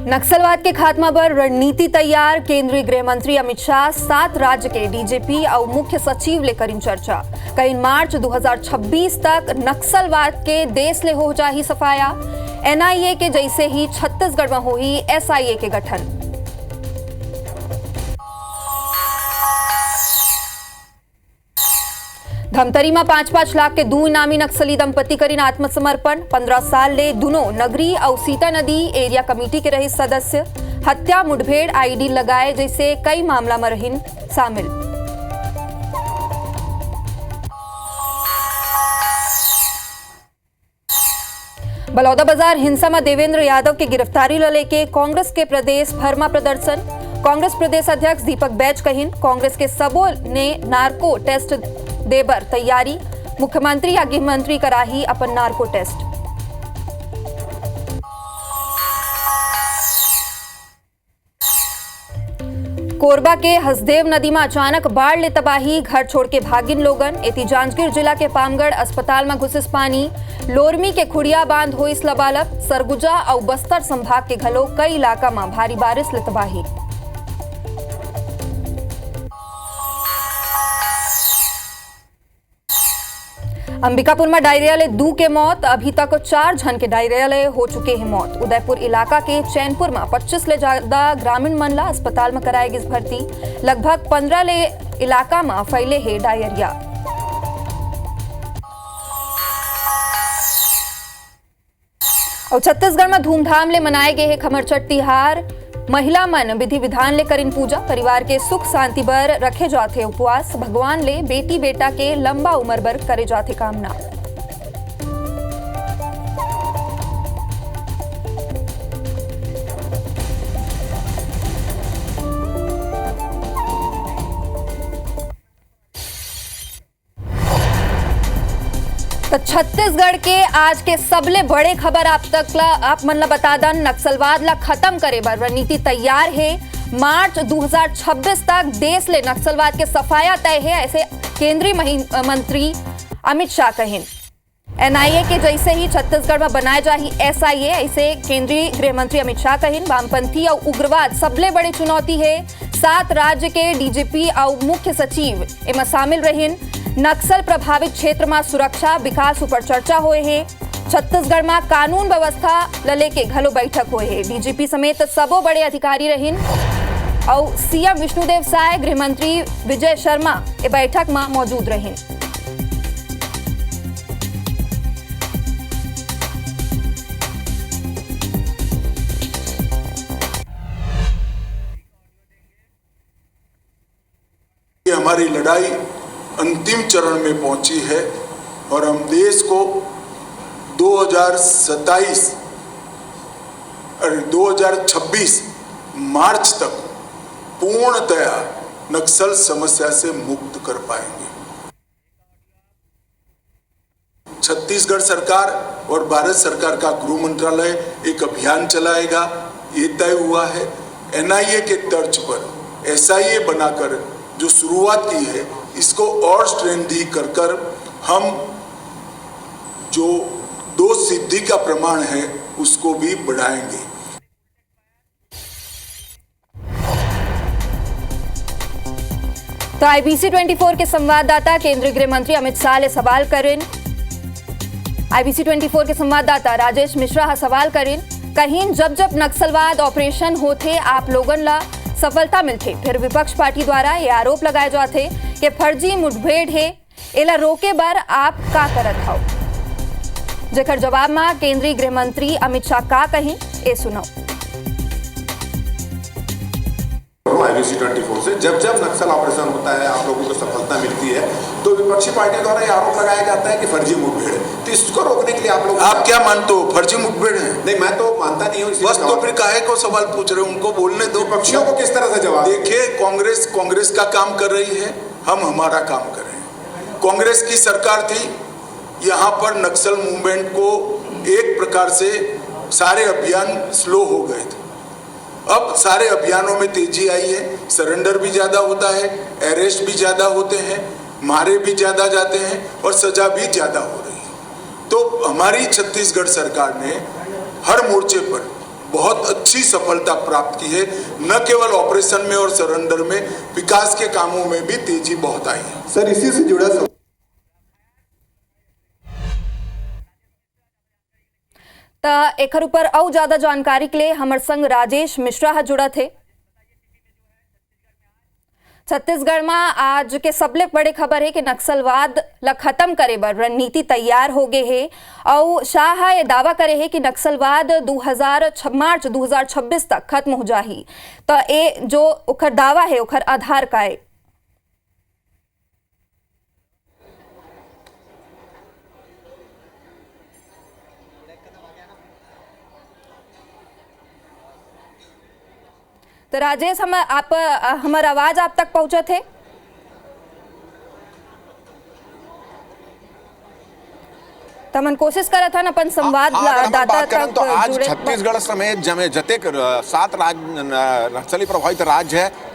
नक्सलवाद के खात्मा पर रणनीति तैयार। केंद्रीय गृह मंत्री अमित शाह 7 राज्य के डीजीपी और मुख्य सचिव लेकर चर्चा। कई मार्च 2026 तक नक्सलवाद के देश ले हो जाही सफाया। एनआईए के जैसे ही छत्तीसगढ़ में होही एसआईए के गठन। धमतरी में 5-5 लाख के 2 इनामी नक्सली दंपति करीन आत्मसमर्पण। 15 साल ले दोनों नगरी और सीता नदी एरिया कमेटी के रहे सदस्य। हत्या मुठभेड़ आईडी लगाए जैसे कई मामला में रहिन शामिल। बलौदाबाजार हिंसा में देवेंद्र यादव की गिरफ्तारी ल लेके कांग्रेस के प्रदेश भर में प्रदर्शन। कांग्रेस प्रदेश अध्यक्ष दीपक बैज कहिन कांग्रेस के सबों ने नार्को टेस्ट देबर तैयारी। मुख्यमंत्री या गृह मंत्री कराही अपन नार्को टेस्ट। कोरबा के हसदेव नदी में अचानक बाढ़ ले तबाही। घर छोड़ के भागिन लोगन। एती जांजगीर जिला के पामगढ़ अस्पताल में घुसिस पानी। लोरमी के खुड़िया बांध होइस लबालब। सरगुजा और बस्तर संभाग के घलो कई इलाका में भारी बारिश ले तबाही। अंबिकापुर में डायरिया ले 2 के मौत। अभी तक 4 जन के डायरिया ले हो चुके हैं मौत। उदयपुर इलाका के चैनपुर में 25 ले ज्यादा ग्रामीण मनला अस्पताल में कराए गई भर्ती। लगभग 15 ले इलाका में फैले है डायरिया। और छत्तीसगढ़ में धूमधाम ले मनाए गए है खमरचट तिहार। महिला मन विधि विधान ले करिन पूजा। परिवार के सुख शांति बर रखे जाते उपवास। भगवान ले बेटी बेटा के लंबा उम्र बर करे जाते कामना। तो छत्तीसगढ़ के आज के सबले बड़े खबर आप मन ला बता दन। नक्सलवाद ला खत्म करे बर रणनीति तैयार है। मार्च 2026 तक देश ले नक्सलवाद के सफाया तय है, ऐसे केंद्रीय मंत्री अमित शाह कहिन। एनआईए के जैसे ही छत्तीसगढ़ में बनाए जाही एसआईए, ऐसे केंद्रीय गृह मंत्री अमित शाह कहिन। वामपंथी और उग्रवाद सबले बड़ी चुनौती है। 7 राज्य के डीजीपी और मुख्य सचिव इनमें शामिल रहिन। नक्सल प्रभावित क्षेत्र में सुरक्षा विकास ऊपर चर्चा हुए है। छत्तीसगढ़ में कानून व्यवस्था ल लेके घलो बैठक हुए है। डीजीपी समेत सबो बड़े अधिकारी रहिन और सीएम विष्णुदेव साय गृह मंत्री विजय शर्मा ए बैठक में मौजूद रहिन। हमारी लड़ाई अंतिम चरण में पहुंची है और हम देश को 2026 मार्च तक पूर्णतया नक्सल समस्या से मुक्त कर पाएंगे। छत्तीसगढ़ सरकार और भारत सरकार का गृह मंत्रालय एक अभियान चलाएगा, ये तय हुआ है। एनआईए के तर्ज पर एसआईए बनाकर जो शुरुआत की है, इसको और स्ट्रेंथी कर हम जो 2 सिद्धि का प्रमाण है उसको भी बढ़ाएंगे। तो आईबीसी 24 के संवाददाता केंद्रीय गृह मंत्री अमित शाह ले सवाल करें। आईबीसी 24 के संवाददाता राजेश मिश्रा सवाल करें। कहीं जब नक्सलवाद ऑपरेशन होते आप लोगन ला सफलता मिलते, फिर विपक्ष पार्टी द्वारा ये आरोप लगाए जाते कि फर्जी मुठभेड़ है, एला रोके बार आप का करत हो। जेकर जवाब में केंद्रीय गृह मंत्री अमित शाह का कहीं ए सुनो। आईबीसी 24 से जब नक्सल ऑपरेशन होता है आप लोगों को सफलता मिलती है तो विपक्षी पार्टी द्वारा ये आरोप लगाया जाता है कि फर्जी मुठभेड़ है। तो इसको रोकने के लिए आप क्या मानते हो, फर्जी मुठभेड़ है? नहीं, मैं तो मानता नहीं हूँ। बस तो फिर काहे को सवाल पूछ रहे हो? उनको बोलने दो। विपक्षियों को किस तरह से जवाब? देखिए, कांग्रेस का काम कर रही है, हम हमारा काम कर रहे हैं। कांग्रेस की सरकार थी, यहाँ पर नक्सल मूवमेंट को एक प्रकार से सारे अभियान स्लो हो गए थे। अब सारे अभियानों में तेजी आई है। सरेंडर भी ज्यादा होता है, अरेस्ट भी ज्यादा होते हैं, मारे भी ज्यादा जाते हैं और सजा भी ज्यादा हो रही है। तो हमारी छत्तीसगढ़ सरकार ने हर मोर्चे पर बहुत अच्छी सफलता प्राप्त की है। न केवल ऑपरेशन में और सरेंडर में, विकास के कामों में भी तेजी बहुत आई है। सर इसी से जुड़ा सवाल त एकर ऊपर और ज्यादा जानकारी के लिए हमारे संग राजेश मिश्रा जुड़ा थे। छत्तीसगढ़ में आज के सबले बड़े खबर है कि नक्सलवाद ला खत्म करे बर रणनीति तैयार हो गए है और शाह ये दावा करे है कि नक्सलवाद मार्च 2026 तक खत्म हो जाही। तो ये जो उखर दावा है उखर आधार का है। तो राजेश हमारा आवाज आप तक पहुंचे थे? तमन कोशिश करत हन अपन संवाददाता तक तो आज जुड़े। छत्तीसगढ़ समेत जतेक 7 नक्सली प्रभावित राज्य है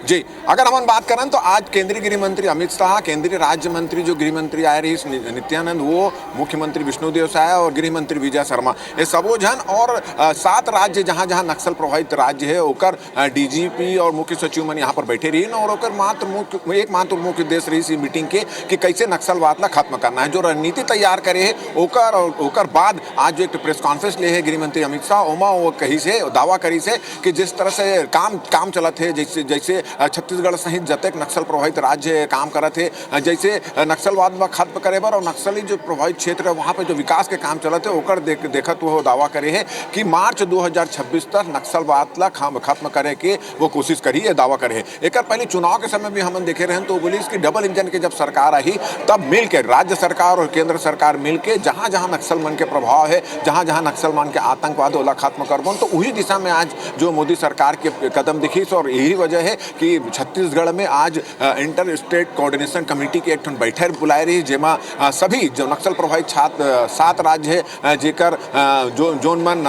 जी। अगर हम बात करें तो आज केंद्रीय गृह मंत्री अमित शाह, केंद्रीय राज्य मंत्री जो गृह मंत्री आए रही नित्यानंद, वो मुख्यमंत्री विष्णुदेव साय और गृह मंत्री विजय शर्मा, ये सबो जन और 7 राज्य जहां जहां नक्सल प्रभावित राज्य है ओकर डीजीपी और मुख्य सचिव मन यहाँ पर बैठे रही और ओकर एकमात्र मुख्य उद्देश्य रही मीटिंग के कि कैसे नक्सलवाद ला खत्म करना है, जो रणनीति तैयार करे है ओकर बाद आज जो एक प्रेस कॉन्फ्रेंस ले है गृह मंत्री अमित शाह, ओमा वो कही से दावा करी से कि जिस तरह से काम चलत है, जैसे छत्तीसगढ़ सहित जतेक नक्सल प्रभावित राज्य काम करत है, जैसे नक्सलवाद में खत्म करे बर और नक्सली जो प्रभावित क्षेत्र है वहाँ पे जो विकास के काम चलत है ओकर देखत वो दावा करे है कि मार्च 2026 तक नक्सलवाद ला खत्म करे के वो कोशिश करी है, दावा करे है। एक पहले चुनाव के समय भी हम देखे रहे तो बोली इसकी डबल इंजन के जब सरकार आई तब मिलकर राज्य सरकार और केंद्र सरकार मिलकर जहाँ जहाँ नक्सल मन के प्रभाव है, जहाँ जहाँ नक्सल मन के आतंकवाद ओला खत्म करबन, तो उसी दिशा में आज जो मोदी सरकार के कदम दिखी और यही वजह है कि छत्तीसगढ़ में आज इंटर स्टेट कोऑर्डिनेशन कमेटी की एक बैठक बुलाई रही, जेमा सभी जो नक्सल प्रभावित 7 राज्य है जेकर जोन मन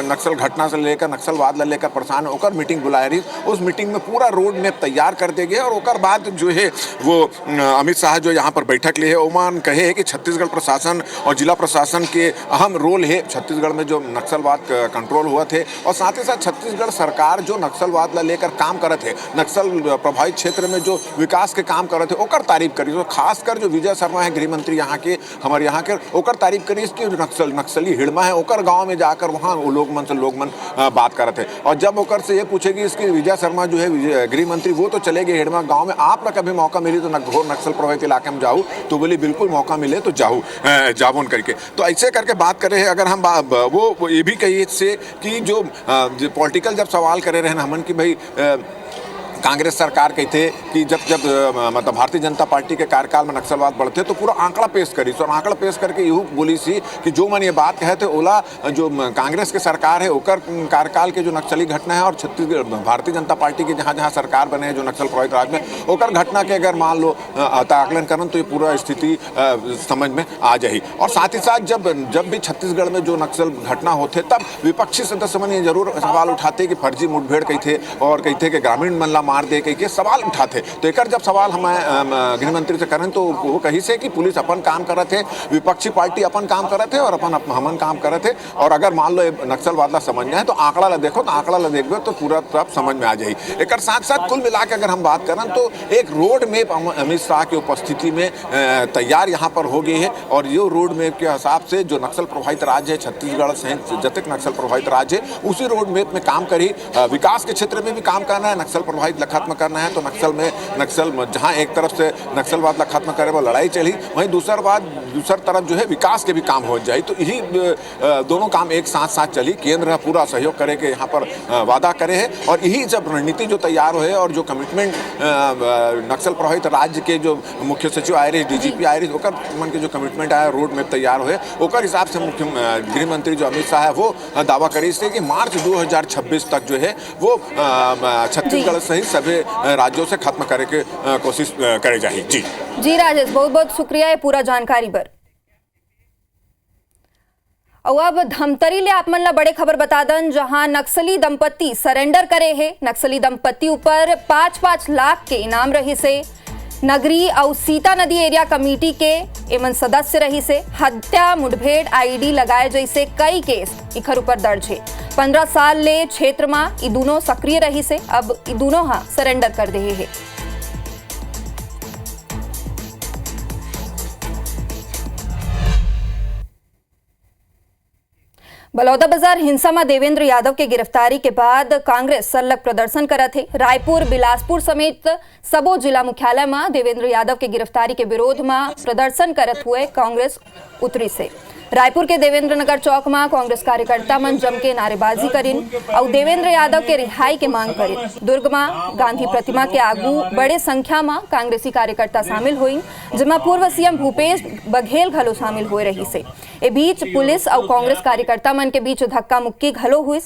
नक्सल घटना से लेकर नक्सलवाद लेकर परेशान होकर मीटिंग बुलाई रही। उस मीटिंग में पूरा रोड मैप तैयार कर दे गए और ओकर बाद जो है वो अमित शाह जो यहाँ पर बैठक ले है ओमान कहे है कि छत्तीसगढ़ प्रशासन और जिला प्रशासन के अहम रोल है छत्तीसगढ़ में जो नक्सलवाद कंट्रोल हुआ थे, और साथ ही साथ छत्तीसगढ़ सरकार जो नक्सलवाद लेकर काम करत है, नक्सल प्रभावित क्षेत्र में जो विकास के काम करते हैं ओकर तारीफ करी। तो खासकर जो विजय शर्मा है गृह मंत्री यहाँ के हमारे यहाँ के ओकर तारीफ करी इसकी जो नक्सली हिड़मा है ओकर गांव में जाकर वहाँ वो लोग मन बात करते हैं। और जब ओकर से ये पूछेगी इसकी विजय शर्मा जो है गृह मंत्री वो तो चले गए हिड़मा गाँव में, आप लोग कभी मौका मिली तो घोर नक्सल प्रभावित इलाके में जाऊँ, तो बोली बिल्कुल मौका मिले तो जाऊन करके। तो ऐसे करके बात करे है। अगर हम वो ये भी कही से कि जो पॉलिटिकल जब सवाल करे रहे हमन की भाई कांग्रेस सरकार कहते कि जब मतलब भारतीय जनता पार्टी के कार्यकाल में नक्सलवाद बढ़ते तो पूरा आंकड़ा पेश करी, तो आंकड़ा पेश करके यूँ बोली सी कि जो मन ये बात कहते ओला जो कांग्रेस के सरकार है ओकर कार्यकाल के जो नक्सली घटना है और छत्तीसगढ़ भारतीय जनता पार्टी के जहाँ जहाँ सरकार बने हैं जो नक्सल प्रभावित राज्य में ओकर घटना के अगर मान लो आकलन करन तो ये पूरा स्थिति समझ में आ जाए। और साथ ही साथ जब भी छत्तीसगढ़ में जो नक्सल घटना होते तब विपक्षी सदस्य मन ये जरूर सवाल उठाते कि फर्जी मुठभेड़ कहते और कहते कि ग्रामीण मन मार दे के सवाल उठाते। तो एक जब सवाल हम गृह मंत्री से करें तो वो कही से कि पुलिस अपन काम करत है, विपक्षी पार्टी अपन काम करत है और हमन काम करत है, और अगर मान लो नक्सलवाद ला समझ है तो आंकड़ा ला देखो, तो आंकड़ा ला देखबे तो पूरा सब समझ में आ जाए। एक साथ साथ कुल मिला के अगर हम बात करें तो एक रोड मैप अमित शाह की उपस्थिति में तैयार यहाँ पर हो गई है, और ये रोड मैप के हिसाब से जो नक्सल प्रभावित राज्य है छत्तीसगढ़ सहित जतक नक्सल प्रभावित राज्य उसी रोड मैप में काम करी। विकास के क्षेत्र में भी काम करना है, नक्सल प्रभावित खत्म करना है, तो नक्सल जहां एक तरफ से नक्सलवाद खत्म करे वो लड़ाई चली, वहीं दूसर तरफ जो है विकास के भी काम हो जाए। तो यही दोनों काम एक साथ चली, केंद्र पूरा सहयोग करे के यहाँ पर वादा करे है, और यही जब रणनीति जो तैयार हो है और जो कमिटमेंट नक्सल प्रभावित राज्य के जो मुख्य सचिव आए रहे, डीजीपी आए रहे, ओकर मन के जो कमिटमेंट आया रोड मैप तैयार हो है ओकर हिसाब से मुख्य गृह मंत्री जो अमित शाह है वो दावा करी से कि मार्च 2026 तक जो है वो छत्तीसगढ़ सहित सभी राज्यों से खत्म करे के कोशिश करे जाए। जी राजेश, बहुत बहुत शुक्रिया है पूरा जानकारी पर। और अब धमतरी ले आप मन ला बड़े खबर बता दन, जहां नक्सली दंपत्ति सरेंडर करे है। नक्सली दंपत्ति ऊपर 5-5 लाख के इनाम रहे से नगरी और सीता नदी एरिया कमेटी के एमन सदस्य रही से हत्या मुठभेड़ आईडी लगाए जैसे कई केस इखर ऊपर दर्ज है। 15 साल ले क्षेत्र में ई दोनों सक्रिय रही से अब ई दोनों हाँ सरेंडर कर दे है। बलौदाबाजार हिंसा में देवेंद्र यादव के गिरफ्तारी के बाद कांग्रेस सरलग प्रदर्शन करत है। रायपुर, बिलासपुर समेत सबो जिला मुख्यालय में देवेंद्र यादव के गिरफ्तारी के विरोध में प्रदर्शन करत हुए कांग्रेस उतरी से। रायपुर के देवेंद्र नगर चौक में कांग्रेस कार्यकर्ता मन जम के नारेबाजी करिन और देवेंद्र यादव के रिहाई के मांग करिन। दुर्ग में गांधी प्रतिमा के आगू बड़े संख्या में कांग्रेसी कार्यकर्ता शामिल हुई, जिसमें पूर्व सीएम भूपेश बघेल घलो शामिल हुए रही से। ए बीच पुलिस और कांग्रेस कार्यकर्ता मन के बीच धक्का मुक्की घलो हुई।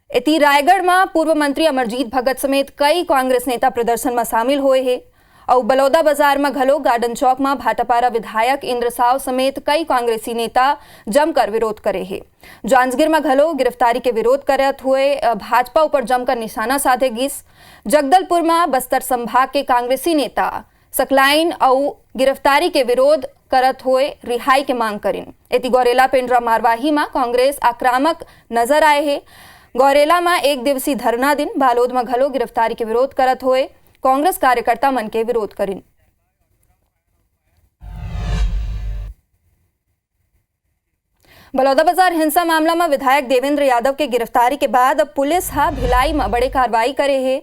इति रायगढ़ में पूर्व मंत्री अमरजीत भगत समेत कई कांग्रेस नेता प्रदर्शन में शामिल हुए हैं और बलौदाबाजार में घलो गार्डन चौक में भाटापारा विधायक इंद्र साव समेत कई कांग्रेसी नेता जमकर विरोध करे हैं। जांजगीर में घलो गिरफ्तारी के विरोध करत हुए भाजपा ऊपर जमकर निशाना साधे गिस। जगदलपुर में बस्तर संभाग के कांग्रेसी नेता सकलाइन और गिरफ्तारी के विरोध करत हुए रिहाई के मांग करिन। एति गौरेला पेंड्रा मारवाही में कांग्रेस आक्रामक नजर आए है। गौरेला में एक दिवसीय धरना दिन, बालोद में घलो गिरफ्तारी के विरोध करत हुए कांग्रेस कार्यकर्ता मन के विरोध करिन। बलौदाबाजार हिंसा मामला में विधायक देवेंद्र यादव के गिरफ्तारी के बाद पुलिस हा भिलाई में बड़े कार्रवाई करे है।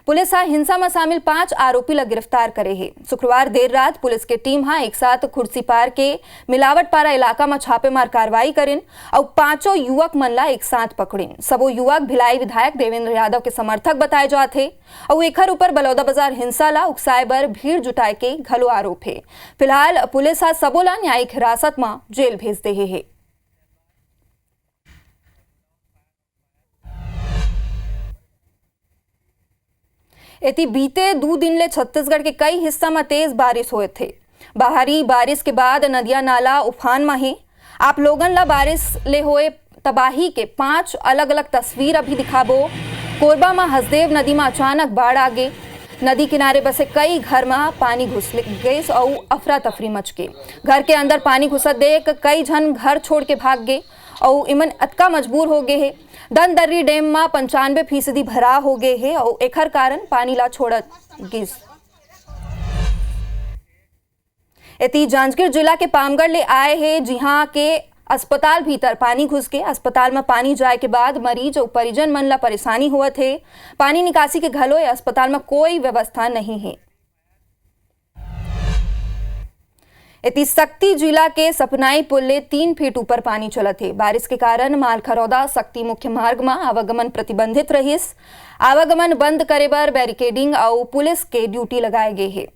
पुलिस हा हिंसा में शामिल 5 आरोपी ला गिरफ्तार करे है। शुक्रवार देर रात पुलिस के टीम हा एक साथ खुर्सी पार के मिलावटपारा इलाका में छापेमार कार्रवाई करिन और 5 युवक मन ला एक साथ पकड़िन। सबो युवक भिलाई विधायक देवेंद्र यादव के समर्थक बताए जाते और एखर ऊपर बलौदाबाजार हिंसा ला उकसाए बर भीड़ जुटाए के घलो आरोप है। फिलहाल पुलिस हा सबो ला न्यायिक हिरासत में जेल भेज दे है। इति बीते 2 दिन ले छत्तीसगढ़ के कई हिस्सा में तेज बारिश हुए थे। बाहरी बारिश के बाद नदिया नाला उफान में है। आप लोगन ला बारिश ले हुए तबाही के 5 अलग अलग तस्वीर अभी दिखाबो। कोरबा में हसदेव नदी में अचानक बाढ़ आ गई। नदी किनारे बसे कई घर में पानी घुस गए और अफरा तफरी मच गई। घर के अंदर पानी घुसत देख कई जन घर छोड़ के भाग गए और इमन अतका मजबूर हो गए है। दनदर्री डैम में 95% भरा हो गए है और एखर कारण पानी ला छोड़त गिस। इति जांजगीर जिला के पामगढ़ ले आए हैं, जहां के अस्पताल भीतर पानी घुस के अस्पताल में पानी जाए के बाद मरीज और परिजन मन ला परेशानी हुआ थे। पानी निकासी के घलो अस्पताल में कोई व्यवस्था नहीं है। इति शक्ति जिला के सपनाई पुल ले 3 फीट ऊपर पानी चलत है। बारिश के कारण मालखरौदा शक्ति मुख्य मार्ग में आवागमन प्रतिबंधित रहिस। आवागमन बंद करे बर बैरिकेडिंग और पुलिस के ड्यूटी लगाए गए हैं।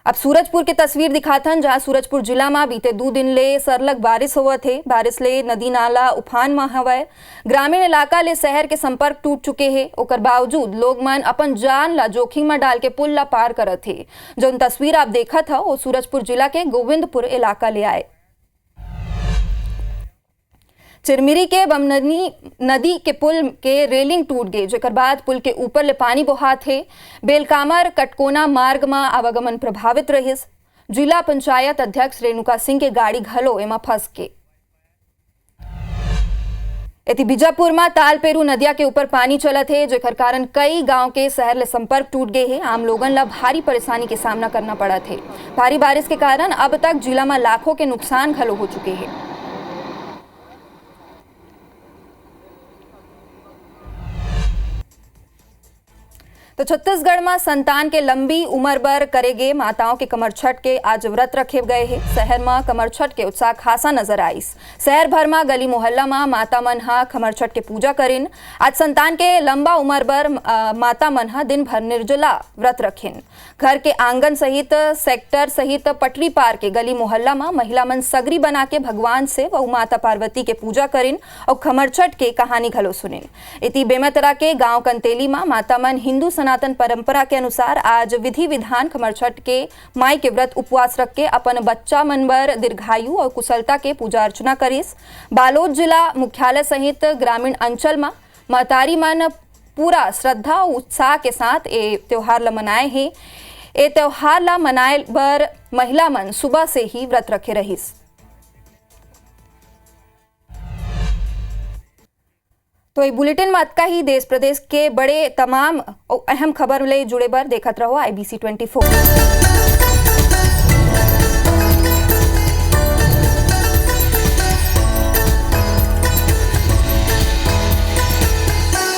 अब सूरजपुर की तस्वीर दिखाथन, जहां सूरजपुर जिला में बीते 2 दिन ले सरलग बारिश हुआ थे। बारिश ले नदी नाला उफान में हवय। ग्रामीण इलाका ले शहर के संपर्क टूट चुके हैं। ओकर बावजूद लोग मन अपन जान ला जोखिम में डाल के पुल ला पार करत थे। जो तस्वीर आप देखत हो वो सूरजपुर जिला के गोविंदपुर इलाका ले आए। चिरमिरी के बमननी नदी के पुल के रेलिंग टूट गई, जेकर बाद पुल के ऊपर ले पानी बहा थे। बेलकामर कटकोना मार्ग में आवागमन प्रभावित रहिस। जिला पंचायत अध्यक्ष रेणुका सिंह के गाड़ी घलो एमा फंस के। इति बीजापुर में तालपेरू नदिया के ऊपर पानी चलत है, जेकर कारण कई गांव के शहर ले संपर्क टूट गए हैं। आम लोगन ला भारी परेशानी के सामना करना पड़ा थे। भारी बारिश के कारण अब तक जिला में लाखों के नुकसान घलो हो चुके हैं। तो छत्तीसगढ़ में संतान के लंबी उम्र बर करेगे माताओं के कमर छठ के आज व्रत रखे गए हैं। शहर में कमर छठ के उत्साह खासा नजर आइस। शहर भर में गली मोहल्ला में माता मन हा कमर छठ के पूजा करिन। आज संतान के लंबा उम्र बर माता मन हा दिन भर निर्जला व्रत रखिन। घर के आंगन सहित सेक्टर सहित पटरी पार के गली मोहल्ला में महिला मन सगरी बना के भगवान से व माता पार्वती के पूजा करिन और कमर छठ के कहानी घलो सुनिन। इति बेमेतरा के गांव कंतेली में माता मन हिंदू सनातन परंपरा के अनुसार आज विधि विधान कमर छठ के माई के व्रत उपवास रख के अपन बच्चा मन बर दीर्घायु और कुशलता के पूजा अर्चना करिस। बालोद जिला मुख्यालय सहित ग्रामीण अंचल में महतारी मन पूरा श्रद्धा और उत्साह के साथ ये त्योहार ला मनाए हैं। ये त्योहार ला मनाए बर महिला मन सुबह से ही व्रत रखे रहिस। तो ये बुलेटिन में अतका ही। देश प्रदेश के बड़े तमाम अहम खबर ले जुड़े बर देखत रहो IBC 24।